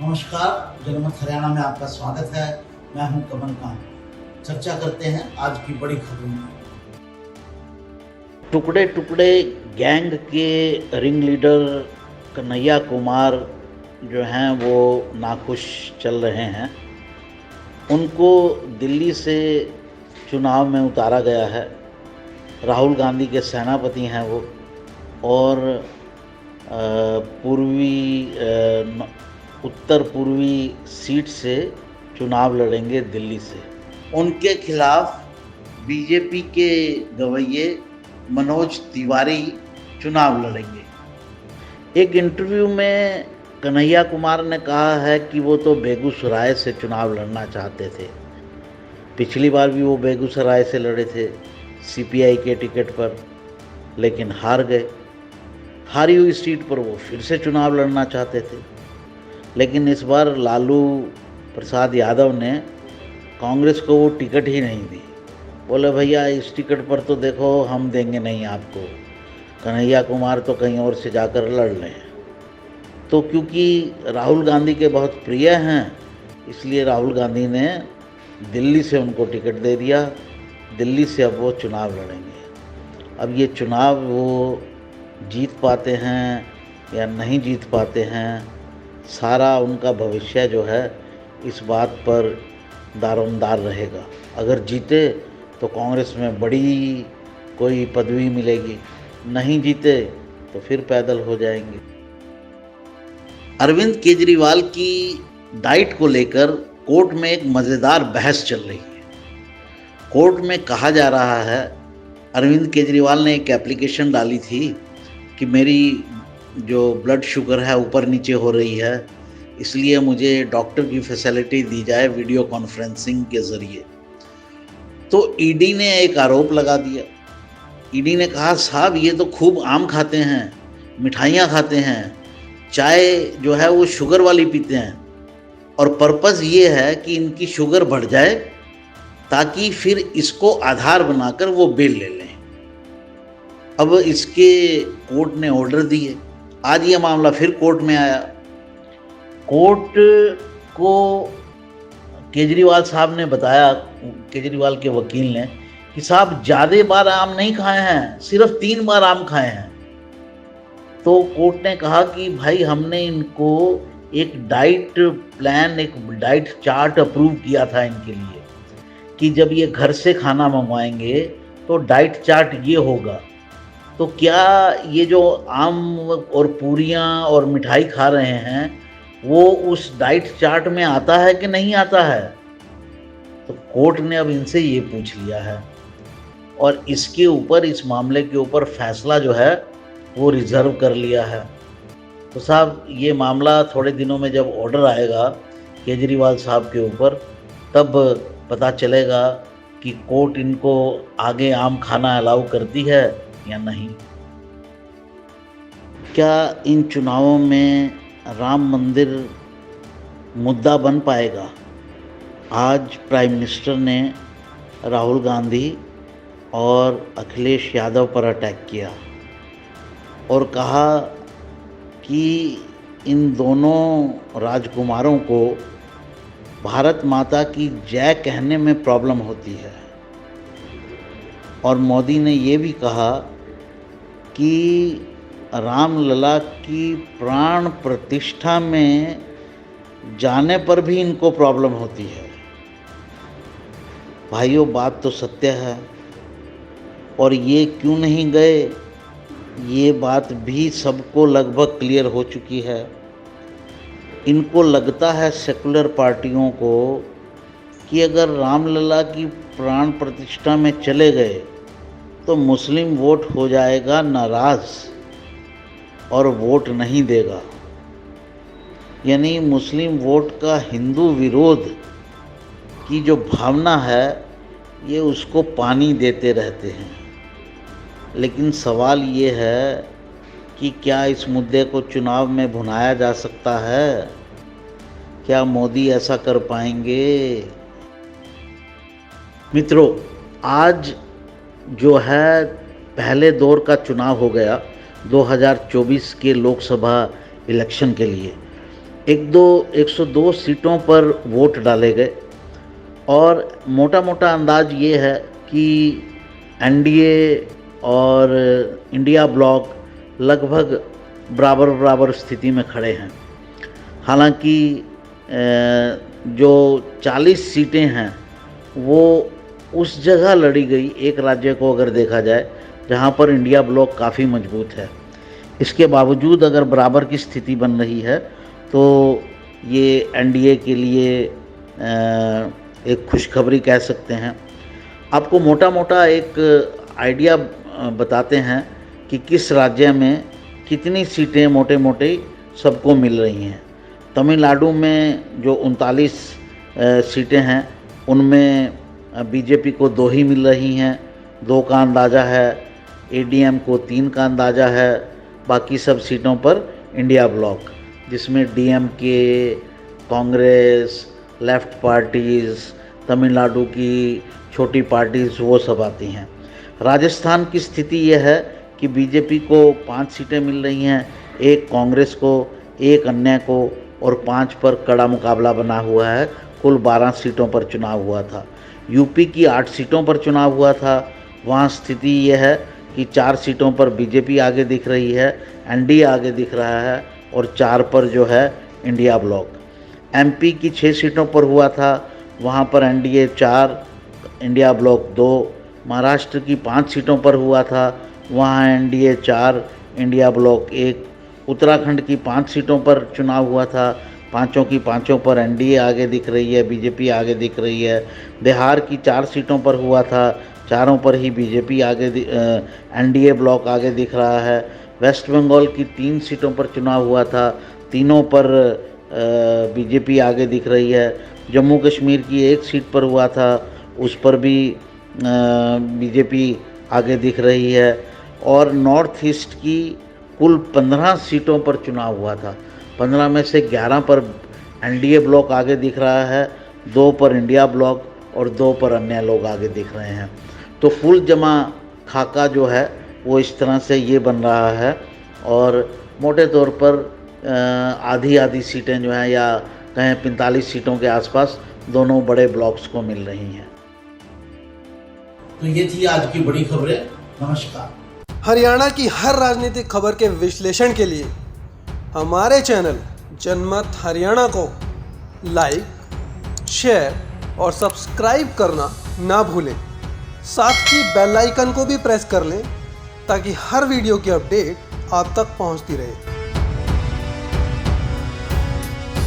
नमस्कार, जनमत हरियाणा में आपका स्वागत है। मैं हूं कमलकांत। चर्चा करते हैं आज की बड़ी खबरों में। टुकड़े टुकड़े गैंग के रिंग लीडर कन्हैया कुमार जो हैं वो नाखुश चल रहे हैं। उनको दिल्ली से चुनाव में उतारा गया है। राहुल गांधी के सेनापति हैं वो, और उत्तर पूर्वी सीट से चुनाव लड़ेंगे दिल्ली से। उनके खिलाफ बीजेपी के गवैये मनोज तिवारी चुनाव लड़ेंगे। एक इंटरव्यू में कन्हैया कुमार ने कहा है कि वो तो बेगूसराय से चुनाव लड़ना चाहते थे। पिछली बार भी वो बेगूसराय से लड़े थे सीपीआई के टिकट पर, लेकिन हार गए। हारी हुई सीट पर वो फिर से चुनाव लड़ना चाहते थे, लेकिन इस बार लालू प्रसाद यादव ने कांग्रेस को वो टिकट ही नहीं दी। बोले भैया इस टिकट पर तो देखो हम देंगे नहीं आपको, कन्हैया कुमार तो कहीं और से जाकर लड़ लें। तो क्योंकि राहुल गांधी के बहुत प्रिय हैं, इसलिए राहुल गांधी ने दिल्ली से उनको टिकट दे दिया। दिल्ली से अब वो चुनाव लड़ेंगे। अब ये चुनाव वो जीत पाते हैं या नहीं जीत पाते हैं, सारा उनका भविष्य जो है इस बात पर दारोमदार रहेगा। अगर जीते तो कांग्रेस में बड़ी कोई पदवी मिलेगी, नहीं जीते तो फिर पैदल हो जाएंगे। अरविंद केजरीवाल की डाइट को लेकर कोर्ट में एक मज़ेदार बहस चल रही है। कोर्ट में कहा जा रहा है, अरविंद केजरीवाल ने एक एप्लीकेशन डाली थी कि मेरी जो ब्लड शुगर है ऊपर नीचे हो रही है, इसलिए मुझे डॉक्टर की फैसिलिटी दी जाए वीडियो कॉन्फ्रेंसिंग के ज़रिए। तो ईडी ने एक आरोप लगा दिया। ईडी ने कहा साहब ये तो खूब आम खाते हैं, मिठाइयाँ खाते हैं, चाय जो है वो शुगर वाली पीते हैं, और पर्पज़ ये है कि इनकी शुगर बढ़ जाए ताकि फिर इसको आधार बनाकर वो बेल ले लें। अब इसके कोर्ट ने ऑर्डर दिए। आज ये मामला फिर कोर्ट में आया। कोर्ट को केजरीवाल साहब ने बताया, केजरीवाल के वकील ने, कि साहब ज़्यादा बार आम नहीं खाए हैं, सिर्फ 3 बार आम खाए हैं। तो कोर्ट ने कहा कि भाई हमने इनको एक डाइट प्लान, एक डाइट चार्ट अप्रूव किया था इनके लिए कि जब ये घर से खाना मंगवाएंगे तो डाइट चार्ट ये होगा। तो क्या ये जो आम और पूरियाँ और मिठाई खा रहे हैं वो उस डाइट चार्ट में आता है कि नहीं आता है? तो कोर्ट ने अब इनसे ये पूछ लिया है, और इसके ऊपर, इस मामले के ऊपर फैसला जो है वो रिजर्व कर लिया है। तो साहब ये मामला थोड़े दिनों में जब ऑर्डर आएगा केजरीवाल साहब के ऊपर, तब पता चलेगा कि कोर्ट इनको आगे आम खाना अलाउ करती है या नहीं। क्या इन चुनावों में राम मंदिर मुद्दा बन पाएगा? आज प्राइम मिनिस्टर ने राहुल गांधी और अखिलेश यादव पर अटैक किया और कहा कि इन दोनों राजकुमारों को भारत माता की जय कहने में प्रॉब्लम होती है। और मोदी ने ये भी कहा कि रामलला की प्राण प्रतिष्ठा में जाने पर भी इनको प्रॉब्लम होती है। भाइयों, बात तो सत्य है, और ये क्यों नहीं गए ये बात भी सबको लगभग क्लियर हो चुकी है। इनको लगता है सेकुलर पार्टियों को कि अगर रामलला की प्राण प्रतिष्ठा में चले गए तो मुस्लिम वोट हो जाएगा नाराज़ और वोट नहीं देगा। यानी मुस्लिम वोट का हिंदू विरोध की जो भावना है ये उसको पानी देते रहते हैं। लेकिन सवाल ये है कि क्या इस मुद्दे को चुनाव में भुनाया जा सकता है? क्या मोदी ऐसा कर पाएंगे? मित्रों, आज जो है पहले दौर का चुनाव हो गया 2024 के लोकसभा इलेक्शन के लिए। 102 सीटों पर वोट डाले गए और मोटा मोटा अंदाज ये है कि एनडीए और इंडिया ब्लॉक लगभग बराबर बराबर स्थिति में खड़े हैं। हालांकि जो 40 सीटें हैं वो उस जगह लड़ी गई, एक राज्य को अगर देखा जाए जहां पर इंडिया ब्लॉक काफ़ी मजबूत है। इसके बावजूद अगर बराबर की स्थिति बन रही है तो ये एनडीए के लिए एक खुशखबरी कह सकते हैं। आपको मोटा मोटा एक आइडिया बताते हैं कि किस राज्य में कितनी सीटें मोटे मोटे सबको मिल रही हैं। तमिलनाडु में जो 39 सीटें हैं उनमें बीजेपी को 2 ही मिल रही हैं, 2 का अंदाज़ा है। एडीएम को 3 का अंदाज़ा है। बाकी सब सीटों पर इंडिया ब्लॉक, जिसमें DMK, Congress, left parties, Tamil Nadu की छोटी पार्टीज़ वो सब आती हैं। राजस्थान की स्थिति यह है कि बीजेपी को 5 सीटें मिल रही हैं, 1 कांग्रेस को, 1 अन्य को और 5 पर कड़ा मुकाबला बना हुआ है। कुल 12 सीटों पर चुनाव हुआ था। यूपी की 8 सीटों पर चुनाव हुआ था। वहाँ स्थिति यह है कि 4 सीटों पर बीजेपी आगे दिख रही है, एनडीए आगे दिख रहा है और 4 पर जो है इंडिया ब्लॉक। एमपी की 6 सीटों पर हुआ था, वहाँ पर एनडीए 4, इंडिया ब्लॉक 2। महाराष्ट्र की 5 सीटों पर हुआ था, वहाँ एनडीए 4, इंडिया ब्लॉक 1। उत्तराखंड की 5 सीटों पर चुनाव हुआ था, पाँचों की पाँचों पर एनडीए आगे दिख रही है, बीजेपी आगे दिख रही है। बिहार की 4 सीटों पर हुआ था, चारों पर ही बीजेपी आगे एनडीए ब्लॉक आगे दिख रहा है। वेस्ट बंगाल की 3 सीटों पर चुनाव हुआ था, तीनों पर बीजेपी आगे दिख रही है। जम्मू कश्मीर की 1 सीट पर हुआ था, उस पर भी बीजेपी आगे दिख रही है। और नॉर्थ ईस्ट की कुल 15 सीटों पर चुनाव हुआ था, 15 में से 11 पर एनडीए ब्लॉक आगे दिख रहा है, 2 पर इंडिया ब्लॉक और 2 पर अन्य लोग आगे दिख रहे हैं। तो कुल जमा खाका जो है वो इस तरह से ये बन रहा है और मोटे तौर पर आधी आधी सीटें जो हैं या कहें 45 सीटों के आसपास दोनों बड़े ब्लॉक्स को मिल रही हैं। तो ये थी आज की बड़ी खबरें। नमस्कार। हरियाणा की हर राजनीतिक खबर के विश्लेषण के लिए हमारे चैनल जनमत हरियाणा को लाइक, शेयर और सब्सक्राइब करना ना भूलें। साथ ही बेल आइकन को भी प्रेस कर लें ताकि हर वीडियो की अपडेट आप तक पहुंचती रहे।